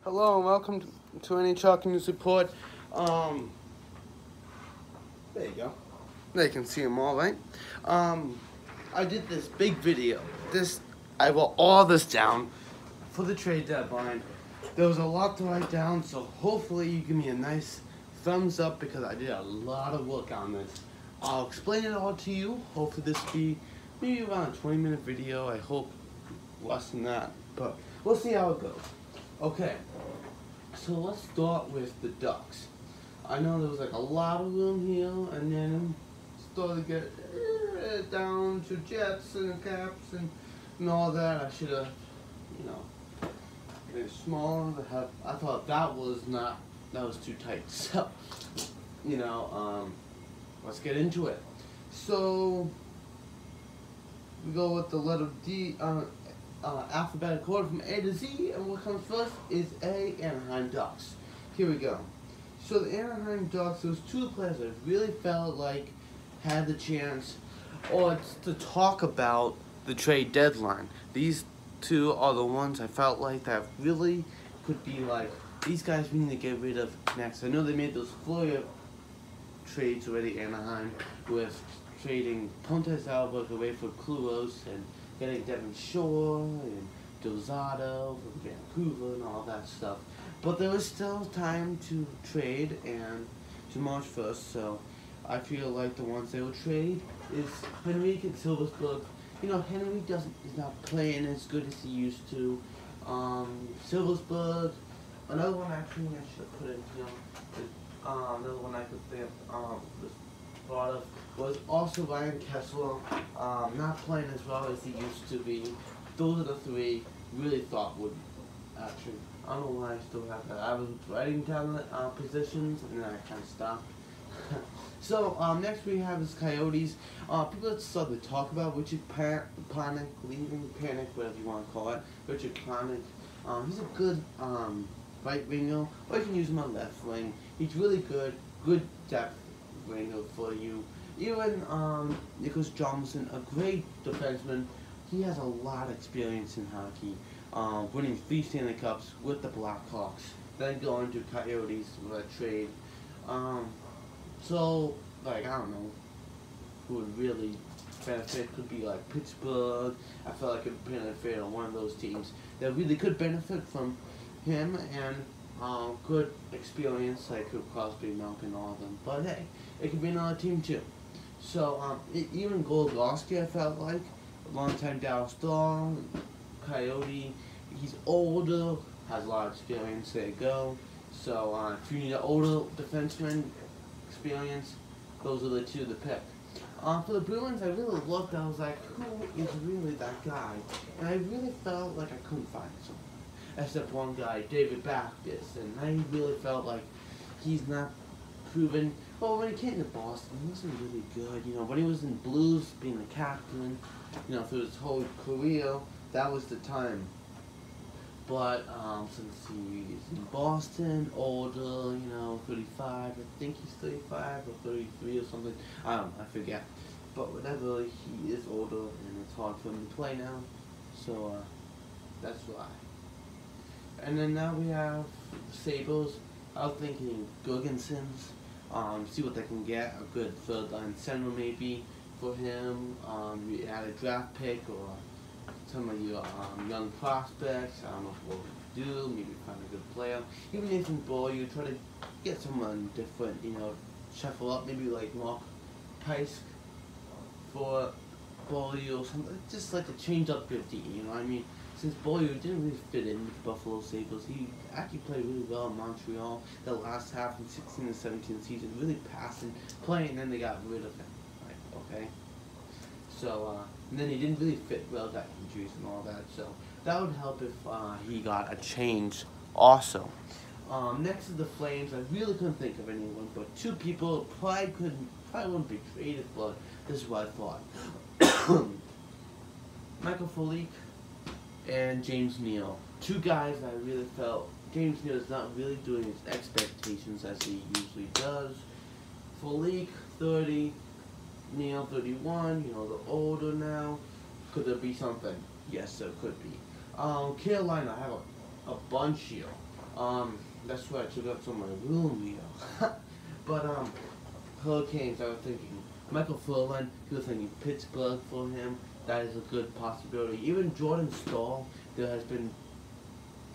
Hello and welcome to any Chalk News Report. There you go. They can see them all, right? I did this big video. I wrote all this down for the trade deadline. There was a lot to write down, so hopefully you give me a nice thumbs up because I did a lot of work on this. I'll explain it all to you. Hopefully this will be maybe around a 20-minute video. I hope less than that, but we'll see how it goes. Okay. So let's start with the Ducks. I know there was like a lot of room here, and then started to get down to Jets and Caps and all that. I should have, made it smaller. I thought that was too tight. So, let's get into it. So we go with the letter D. Alphabetical order from A to Z, and what comes first is A, Anaheim Ducks. Here we go. So the Anaheim Ducks, those two players I really felt like had the chance to talk about the trade deadline. These two are the ones I felt like that really could be like, these guys we need to get rid of next. I know they made those Florida trades already, Anaheim, with trading Pontes Albuquerque away for Cluos and getting Devin Shore and Dozado from Vancouver and all that stuff. But there was still time to trade and to March 1st, so I feel like the ones they will trade is Henrique and Silversberg. Henry is not playing as good as he used to. Silversberg, another one actually I should have put in, another one I could think of, thought of was also Ryan Kessler, not playing as well as he used to be. Those are the three really thought would actually. I don't know why I still have that. I was writing down the positions and then I kind of stopped. So next we have is Coyotes. People that started to talk about Richard Panik leaving, Panic, whatever you want to call it. Richard Panik. He's a good right winger, or you can use him on left wing. He's really good depth winger for you. Even Nicholas Johnson, a great defenseman. He has a lot of experience in hockey, winning 3 Stanley Cups with the Blackhawks, then going to Coyotes with a trade. So, I don't know who would really benefit. Could be like Pittsburgh. I felt like it would benefit on one of those teams that really could benefit from him and good experience, like Crosby, Malkin, all of them. But hey, it could be another team too. So even Goldowski, I felt like a long-time Dallas Star, Coyote. He's older, has a lot of experience. There you go. So if you need an older defenseman experience, those are the two to pick. For the Bruins, I really looked. I was like, who is really that guy? And I really felt like I couldn't find someone. Except one guy, David Backus, and I really felt like he's not proven. Well, when he came to Boston, he wasn't really good. When he was in Blues, being the captain, through his whole career, that was the time. But since he's in Boston, older, 35, I think he's 35 or 33 or something. I don't know, I forget. But whatever, he is older, and it's hard for him to play now. So that's why. And then now we have Sabres. I was thinking Gurgensons. See what they can get. A good third line center maybe for him. We add a draft pick or some of your young prospects. I don't know what we'll do. Maybe find a good player. Even Nathan Beaulieu, try to get someone different. Shuffle up. Maybe like Mark Price for Beaulieu or something. Just like to change up your team. Since Beaulieu didn't really fit in with Buffalo Sabres, he actually played really well in Montreal the last half of the 16 and 17 season, really passing, playing, and then they got rid of him. Okay? So, and then he didn't really fit well, got injuries and all that, so that would help if he got a change also. Next is the Flames. I really couldn't think of anyone, but two people probably wouldn't be traded, but this is what I thought. Michael Foligno and James Neal. Two guys I really felt James Neal is not really doing his expectations as he usually does. Foligno, 30, Neal, 31, the older now. Could there be something? Yes, there could be. Carolina, I have a bunch here. That's why I took up some of my room, But Hurricanes, I was thinking Michael Furlan. He was thinking Pittsburgh for him. That is a good possibility. Even Jordan Stahl, there has been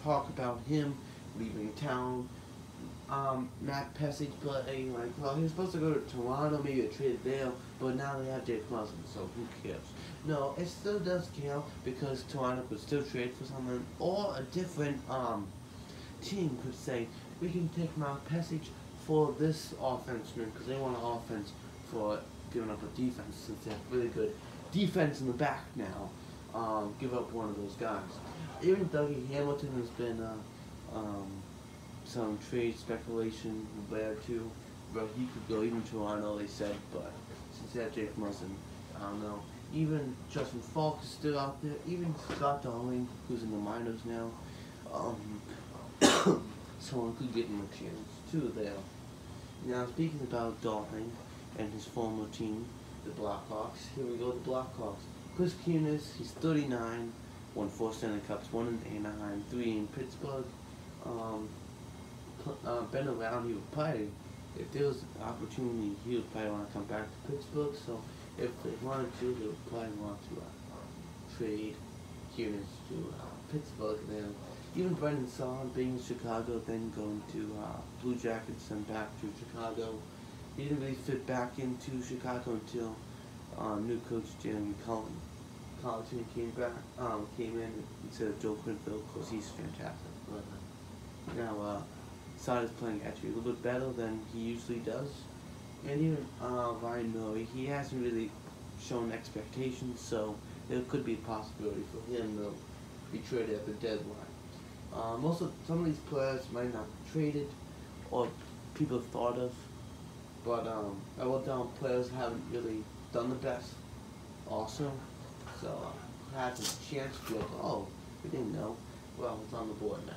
talk about him leaving town. Matt Pessage playing well, he was supposed to go to Toronto, maybe a trade there, but now they have Jake Muzzin, so who cares? No, it still does count because Toronto could still trade for someone, or a different team could say, we can take Matt Pessage for this offenseman because they want an offense for giving up a defense since they have really good defense in the back now. Give up one of those guys. Even Dougie Hamilton has been some trade speculation there too, but he could go even Toronto, they said, but since they have Jake Muzzin, I don't know. Even Justin Falk is still out there, even Scott Darling, who's in the minors now, someone could give him a chance too there. Now speaking about Darling and his former team, the Blackhawks, here we go, the Blackhawks. Chris Kunis, he's 39, won 4 Stanley Cups, 1 in Anaheim, 3 in Pittsburgh. Been around, he would probably, if there was an opportunity, he would probably want to come back to Pittsburgh, so if they wanted to, they would probably want to trade Kunis to Pittsburgh then. Even Brendan Saad being in Chicago, then going to Blue Jackets and back to Chicago. He didn't really fit back into Chicago until new coach Jeremy Colleton came in instead of Joe Quinville, because he's fantastic. But now Saad is playing actually a little bit better than he usually does. And even Ryan Murray, he hasn't really shown expectations, so there could be a possibility for him to be traded at the deadline. Some of these players might not be traded, or people have thought of, but I wrote down players haven't really done the best also, so has a chance to be like, oh, we didn't know, well, it's on the board now.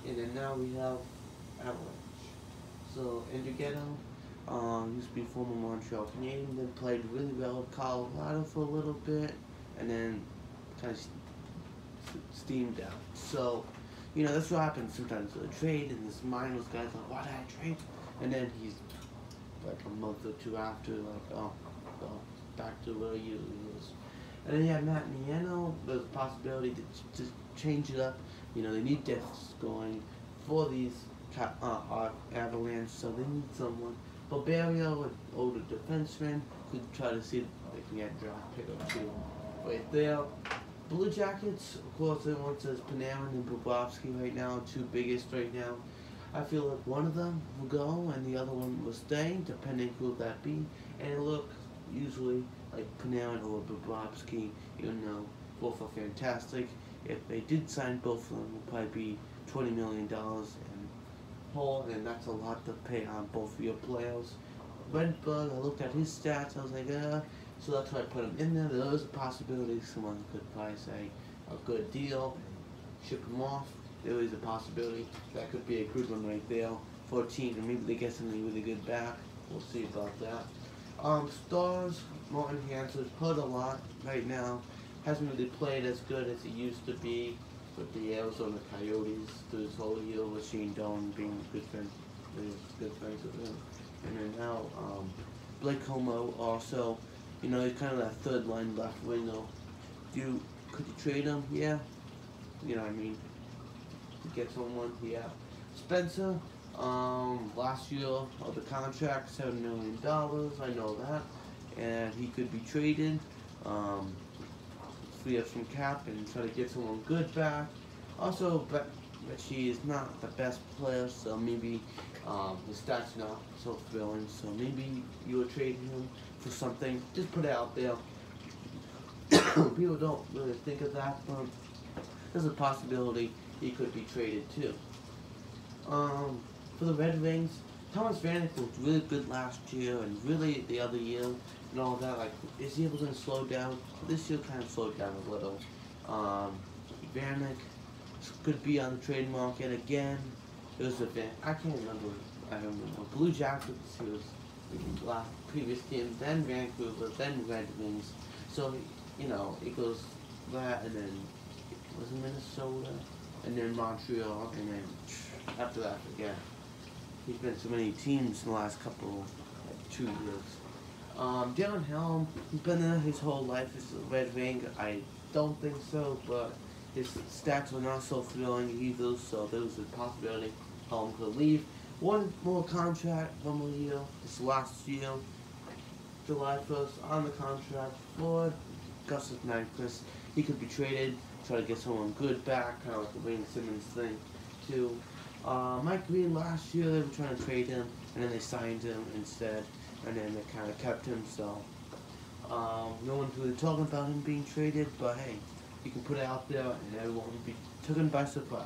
And then now we have Avalanche. So Andrew Ghetto, used to be a former Montreal Canadian, then played really well with Colorado for a little bit, and then kind of steamed out. So, that's what happens sometimes with a trade, and this mindless guy's like, why did I trade? And then he's like a month or two after, like, oh, well, back to where he was. And then you have Matt Nieno. There's a possibility to change it up. They need depth going for these Avalanche, so they need someone. Barberio, an older defenseman, could try to see if they can get a draft pick or two right there. Blue Jackets, of course, everyone says Panarin and Bobrovsky right now, 2 biggest right now. I feel like one of them will go and the other one will stay, depending who that be. And it looks usually like Panarin or Bobrovsky, both are fantastic. If they did sign both of them, it would probably be $20 million in whole, and that's a lot to pay on both of your players. Redberg, I looked at his stats, I was like, so that's why I put him in there. There is a possibility someone could probably say a good deal, ship him off. There is a possibility that could be a good one right there for a team, and maybe they get something really good back. We'll see about that. Stars, Martin Hanz's hurt a lot right now. Hasn't really played as good as he used to be with the Arizona Coyotes through his whole year with Shane Doan being good friends with him. And then now, Blake Como also, he's kind of that third line left winger. Could you trade him? Yeah. You know what I mean? To get someone? Yeah. Spencer, last year of the contract, $7 million, I know that. And he could be traded, free up some cap and try to get someone good back. Also, but she is not the best player, so maybe his stats not so thrilling. So maybe you would trade him for something. Just put it out there. People don't really think of that, but there's a possibility he could be traded too. For the Red Wings, Thomas Vanek was really good last year and really the other year and all that. Like, is he able to slow down? This year kind of slowed down a little. Vanek could be on the trade market again. It was I can't remember. I don't remember. Blue Jackets, he was the previous team, then Vancouver, then Red Wings. So, it goes that, and then was it Minnesota? and then Montreal, and then after that, again. He's been to many teams in the last couple, like 2 years. Dylan Helm, he's been there his whole life as a Red Wing. I don't think so, but his stats were not so thrilling either, so there was a possibility Helm could leave. One more contract, 1 more year, this last year, July 1st, on the contract for Gustav Nyquist. He could be traded, try to get someone good back, kind of like the Wayne Simmons thing, too. Mike Green last year, they were trying to trade him, and then they signed him instead, and then they kind of kept him, so no one's really talking about him being traded, but hey, you can put it out there, and everyone will be taken by surprise.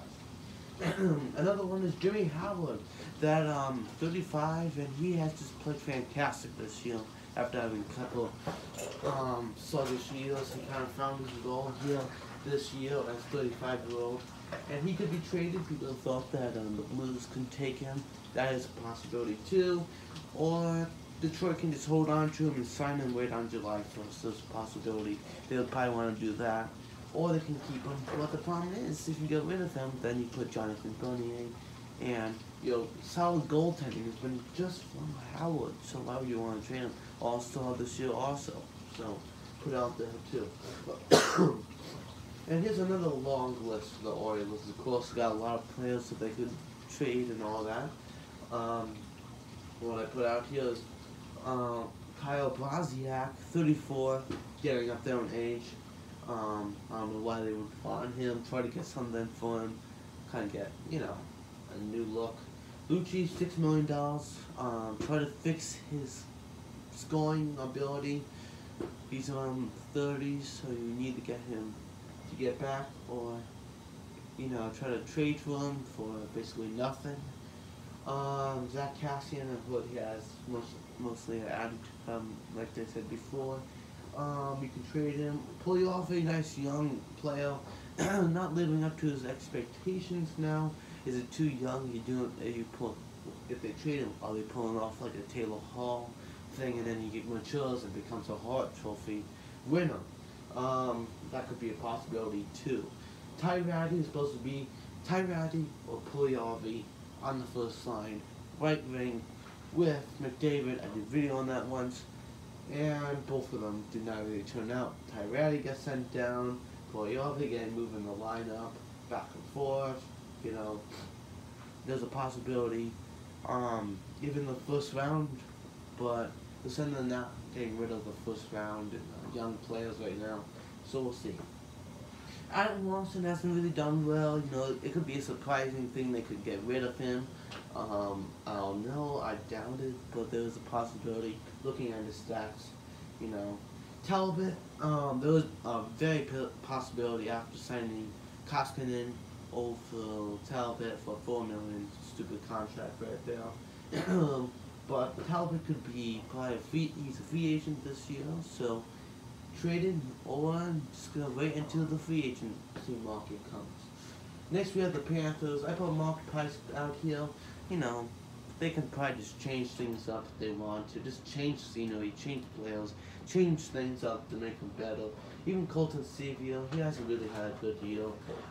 Another one is Jimmy Howard, that 35, and he has just played fantastic this year. After having a couple sluggish years, he kind of found his role here this year as 35-year-old. And he could be traded. People thought that the Blues can take him. That is a possibility too. Or Detroit can just hold on to him and sign him right on July 1st. There's a possibility. They'll probably want to do that. Or they can keep him. But the problem is, if you get rid of him, then you put Jonathan Bernier. And, solid goaltending has been just from Howard. So why would you want to trade him? All-Star this year also. So, put out there too. And here's another long list for the Oilers. Of course, got a lot of players that they could trade and all that. What I put out here is Kyle Bozniak, 34, getting up there in age. I don't know why they would want him, try to get something for him, kind of get, a new look. Lucci, $6 million, try to fix his scoring ability. He's around 30s, so you need to get him to get back, or try to trade for him for basically nothing. Zach Cassian and what he has mostly added, like I said before. You can trade him. Pull you off a nice young player, not living up to his expectations now. Is it too young? If they trade him, are they pulling off like a Taylor Hall thing, and then he matures and becomes a Hart Trophy winner? That could be a possibility too. Ty Ratty is supposed to be Ty Ratty or Puljujarvi on the first line, right wing with McDavid. I did a video on that once, and both of them did not really turn out. Ty Ratty gets sent down, Puljujarvi getting moved in the lineup, back and forth. There's a possibility, even the first round, but they're sending not getting rid of the first round and young players right now, so we'll see. Adam Lawson hasn't really done well. It could be a surprising thing they could get rid of him. I don't know. I doubt it, but there was a possibility. Looking at his stats, Talbot. There was a very possibility after signing Koskinen over Talbot for $4 million. Stupid contract right there. But Talbot could be probably he's a free agent this year, so traded or just gonna wait until the free agency market comes. Next we have the Panthers. I put Mark Price out here. They can probably just change things up if they want to. Just change scenery, change players, change things up to make them better. Even Colton Sceviour, he hasn't really had a good year.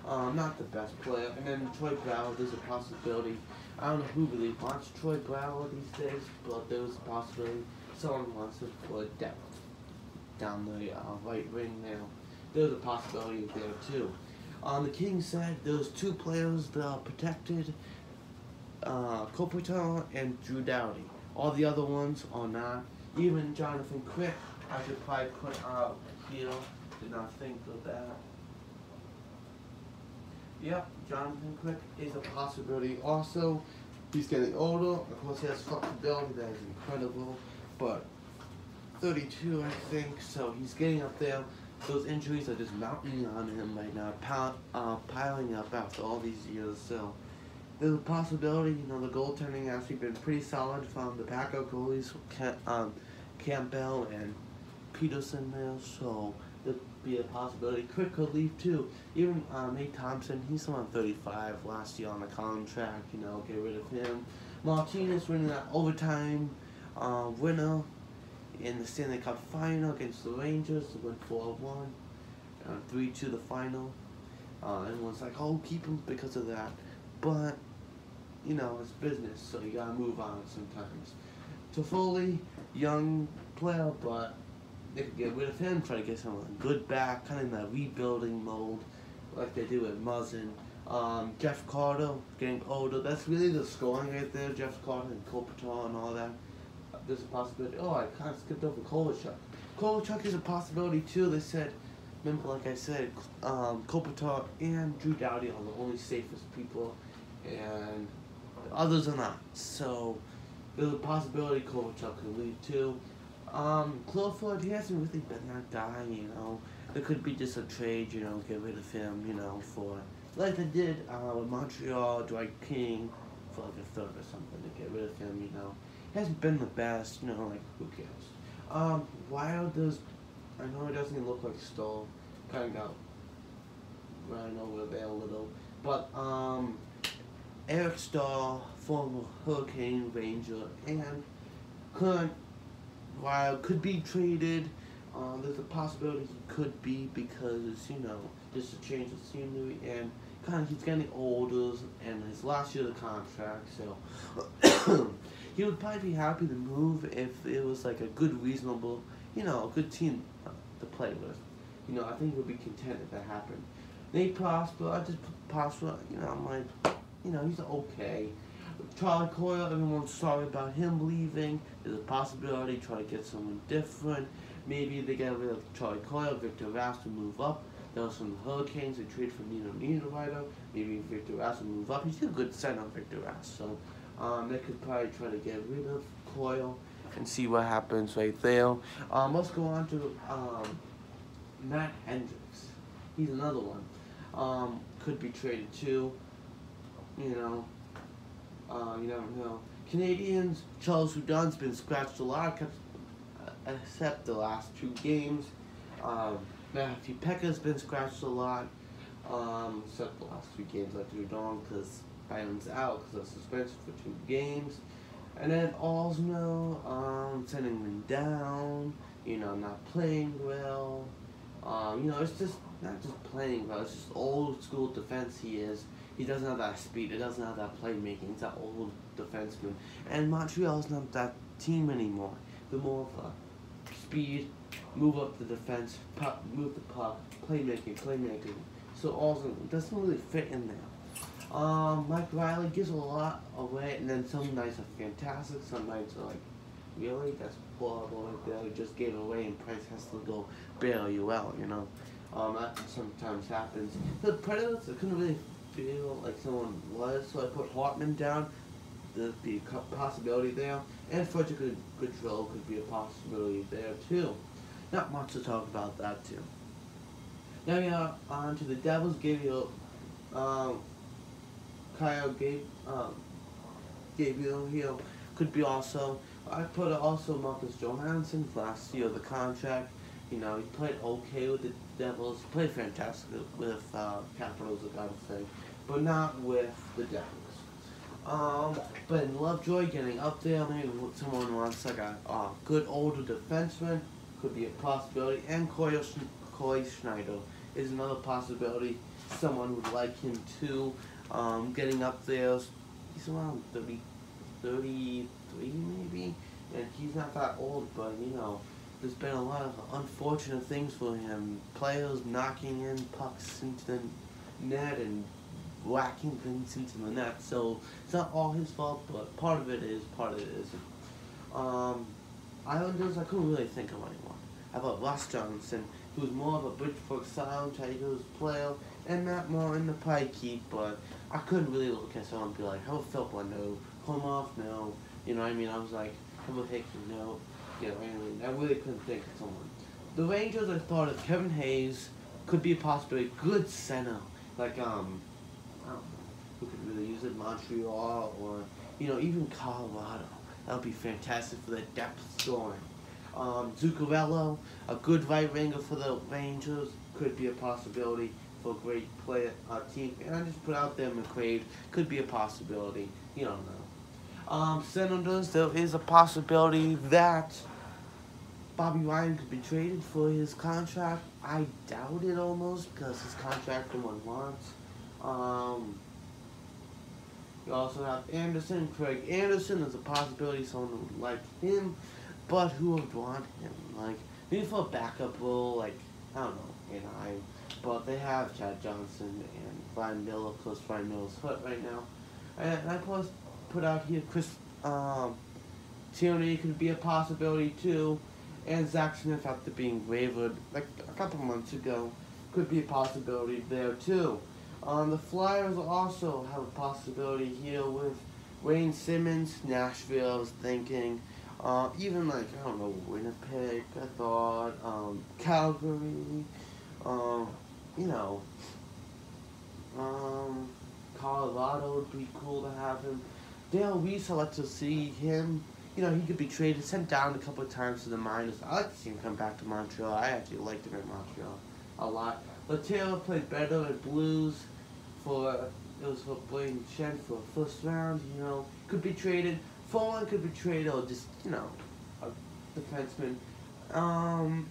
Not the best player. And then Troy Bauer, there's a possibility. I don't know who really wants Troy Bauer these days, but there was a possibility someone wants him for depth down the right wing now. There's a possibility there too. On the Kings side, there's 2 players that are protected. Kopitar and Drew Doughty. All the other ones are not. Even Jonathan Quick, I should probably put out here. Did not think of that. Yep, Jonathan Quick is a possibility. Also, he's getting older. Of course, he has flexibility that is incredible. But 32, I think, so he's getting up there. Those injuries are just mounting on him right now, piling up after all these years. So there's a possibility. The goaltending actually been pretty solid from the backup goalies, Campbell and Peterson there. So there'd be a possibility. Quick could leave too. Even Nate Thompson, he's around 35 last year on the contract. Get rid of him. Martinez winning that overtime winner in the Stanley Cup final against the Rangers to win 4-1, 3-2 the final. Everyone's like, oh, keep him because of that. But, you know, it's business, so you gotta move on sometimes. Toffoli, young player, but they could get rid of him, try to get someone good back, kind of in that rebuilding mode, like they do at Muzzin. Jeff Carter, getting older. That's really the scoring right there. Jeff Carter and Kopitar and all that. There's a possibility. Oh, I kind of skipped over Kovalchuk. Kovalchuk is a possibility too. They said, remember, like I said, Kopitar and Drew Doughty are the only safest people, and the others are not. So there's a possibility Kovalchuk could leave too. Clifford, he hasn't really been that guy, you know. There could be just a trade, you know, get rid of him, you know, for, like they did with Montreal, Dwight King, for like a third or something to get rid of him, you know. He hasn't been the best, you know, like, who cares? Wild does, I know it doesn't look like Stoll, kind of got ran over there a little, but, Eric Stahl, former Hurricane Ranger, and current Wild could be traded. There's a possibility he could be because, you know, just to change the scenery, and kind of he's getting older and his last year of the contract, so he would probably be happy to move if it was like a good, reasonable, you know, a good team to play with. You know, I think he would be content if that happened. Nate Prosper, I just put Prosper, you know, I'm like, you know, he's okay. Charlie Coyle, everyone's sorry about him leaving. There's a possibility try to get someone different. Maybe they get rid of Charlie Coyle, Victor Rass to move up. There was some Hurricanes, they trade for Nino Niederreiter. Maybe Victor Rass will move up. He's a good center, Victor Rass. So they could probably try to get rid of Coyle and see what happens right there. Let's go on to Matt Hendricks. He's another one. Could be traded too. You know. You never know. Canadians, Charles Hudon's been scratched a lot, except the last 2 games. Matthew Pekka's been scratched a lot, except the last 2 games like Hudon, because Byron's out because of suspension for 2 games. And then Osmo, sending him down, you know, not playing well. You know, it's just not just playing well, it's just old school defense he is. He doesn't have that speed, he doesn't have that playmaking, he's that old defenseman. And Montreal's not that team anymore. They're more of a speed, move up the defense, puck, move the puck, playmaking. So also doesn't really fit in there. Mike Riley gives a lot away, and then some nights are fantastic, some nights are like, really? That's horrible right there. He just gave it away and Price has to go bail you out, you know. That sometimes happens. The Predators, I couldn't really feel like someone was, so I put Hartman down. There'd be a possibility there. And Frederick Goodrow could be a possibility there too. Not much to talk about that too. Now we are on to the Devils. Gabriel Gabriel could be also. I put also Marcus Johansson last year of the contract. You know, he played okay with the Devils. He played fantastic with Capitals, I gotta say, but not with the Devils. But in Lovejoy getting up there, maybe someone wants like a good older defenseman, could be a possibility. And Coy Schneider is another possibility. Someone would like him too. Getting up there, he's around 33 maybe, and he's not that old, but you know, there's been a lot of unfortunate things for him. Players knocking in pucks into the net and whacking things into the net. So it's not all his fault, but part of it is, part of it isn't. Islanders, I couldn't really think of anyone. How about Ross Johnson, who's more of a Bridgeport Sound Tigers player, and Matt Moore in the pie keep, but I couldn't really look at someone and be like, how about Philpott? No. Komarov? No. You know what I mean? I was like, how about Hickman? No. You know, I really couldn't think of someone. The Rangers, I thought of Kevin Hayes could be a possibility. Good center. Like, I don't know who could really use it, Montreal, or, you know, even Colorado. That would be fantastic for the depth scoring. Zuccarello, a good right winger for the Rangers, could be a possibility for a great player team. And I just put out there McQuaid, could be a possibility. You don't know. Senators, there is a possibility that Bobby Ryan could be traded for his contract. I doubt it almost because his contract no one wants. You also have Anderson. Craig Anderson is a possibility someone would like him, but who would want him? Like, maybe for a backup role, like, I don't know, Anaheim. But they have Chad Johnson and Brian Miller. Of course, Brian Miller's hurt right now. And I put out here Chris Tierney could be a possibility too. And Zach Smith, after being waived like a couple months ago, could be a possibility there too. The Flyers also have a possibility here with Wayne Simmons, Nashville, I was thinking. Even like, I don't know, Winnipeg, I thought, Calgary, you know, Colorado would be cool to have him. Dale Weiss, I'd like to see him. You know, he could be traded, sent down a couple of times to the minors. I like to see him come back to Montreal. I actually liked him in Montreal a lot. Laterra played better at Blues it was for Blaine Shen for first round, you know. Could be traded. Foreign could be traded or just, you know, a defenseman.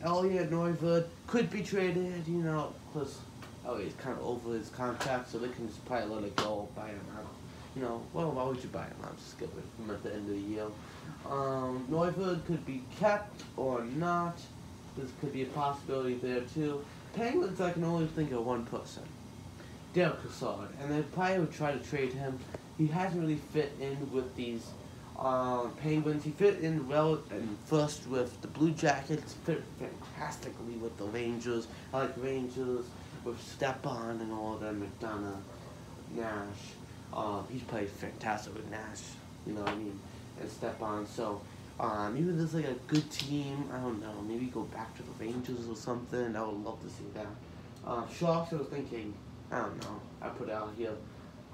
Elliot Neuvirth could be traded, you know, plus Elliot's kind of over his contract, so they can just probably let it go, buy him out. You know, well, why would you buy him out? Just get rid of him at the end of the year. Neuvirth could be kept or not. This could be a possibility there too. Penguins, I can only think of one person. Derek Cassard, and they probably would try to trade him. He hasn't really fit in with these Penguins. He fit in well and first with the Blue Jackets, fit fantastically with the Rangers. I like Rangers with Stepan and all of them, McDonough, Nash. He's played fantastic with Nash, you know what I mean, and Stepan. So, even there's like a good team, I don't know, maybe go back to the Rangers or something. I would love to see that. Sharks, I was thinking, I don't know, I put out here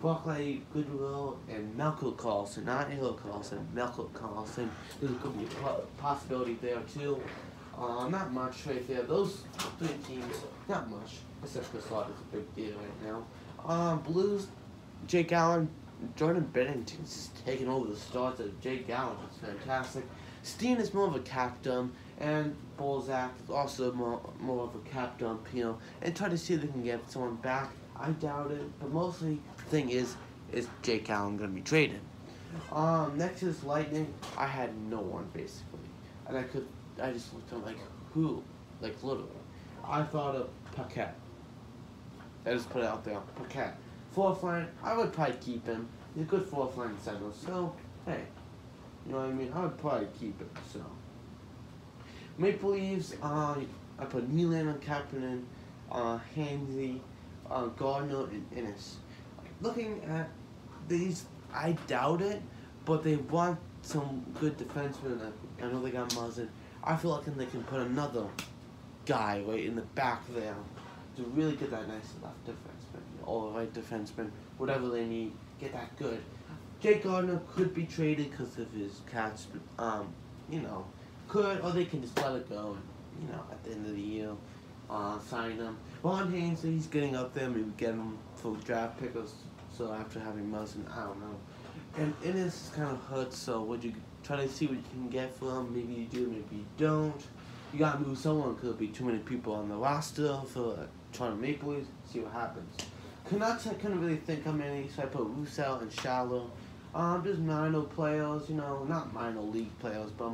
Barclay Goodwill and Melko Karlsson, not Ehlers Karlsson, Melko Karlsson. There could be a possibility there too. Not much right there. Those three teams, not much. Except Cassard is a big deal right now. Blues, Jake Allen, Jordan Bennington's just taking over the starts of Jake Allen. It's fantastic. Steen is more of a cap dump, and Bozniak is also more of a cap dump, you know, and try to see if they can get someone back. I doubt it, but mostly the thing is Jake Allen going to be traded? Next is Lightning. I had no one basically, and I just looked at like who, like literally. I thought of Paquette. I just put it out there, Paquette. Fourth line, I would probably keep him. He's a good fourth line center, so hey, you know what I mean. I would probably keep him. So Maple Leafs, I put Nylander, Kapanen, Hansley, Gardner, and Ennis. Looking at these, I doubt it, but they want some good defensemen. I know they got Muzzin. I feel like they can put another guy right in the back there to really get that nice left defenseman or right defenseman, whatever they need, get that good. Jake Gardner could be traded because of his catch, you know, or they can just let it go and, you know, at the end of the year, sign him. Ron Haynes, he's getting up there, maybe get him for draft pick or so after having Muzzin, I don't know. And Ennis kind of hurts, so would you try to see what you can get for him? Maybe you do, maybe you don't. You gotta move someone, could be too many people on the roster for Toronto Maple Leafs, see what happens. Canucks, I couldn't really think of many, so I put Roussel and Shallow. Just minor players, you know, not minor league players, but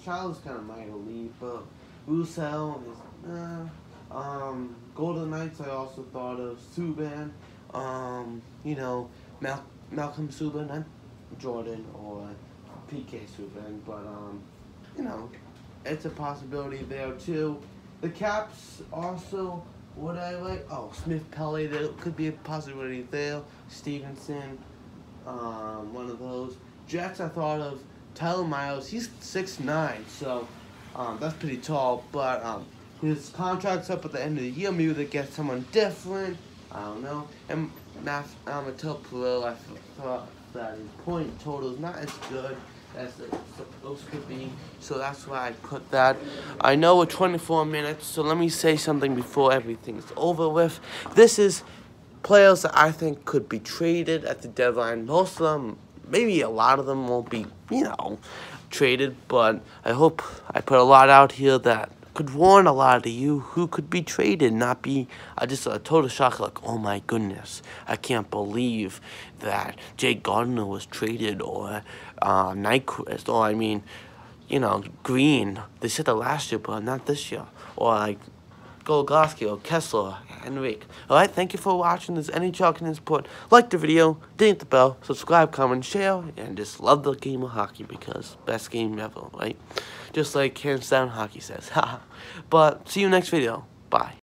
Shallow's kind of minor league, but Roussel is, Golden Knights, I also thought of Subban, you know, Malcolm Subban, not Jordan or PK Subban, but, you know, it's a possibility there too. The Caps also, what I like, Smith Pelly, there could be a possibility there. Stevenson, one of those. Jets, I thought of Tyler Miles. He's 6'9", so that's pretty tall, but his contract's up at the end of the year. Maybe they get someone different. I don't know. And Mattel Perreault, I thought that his point total is not as good as it's supposed to be, so that's why I put that. I know we're 24 minutes, so let me say something before everything's over with. This is players that I think could be traded at the deadline. Most of them, maybe a lot of them won't be, you know, traded, but I hope I put a lot out here that could warn a lot of you who could be traded, not be just a total shock, like, oh my goodness, I can't believe that Jay Gardner was traded, or Nyquist, or I mean, you know, Green. They said that last year, but not this year. Or like Goligoski or Kessler, Henrik. Alright, thank you for watching. If there's any talking input, like the video, ding the bell, subscribe, comment, share, and just love the game of hockey, because best game ever, right? Just like hands down hockey says. But see you next video. Bye.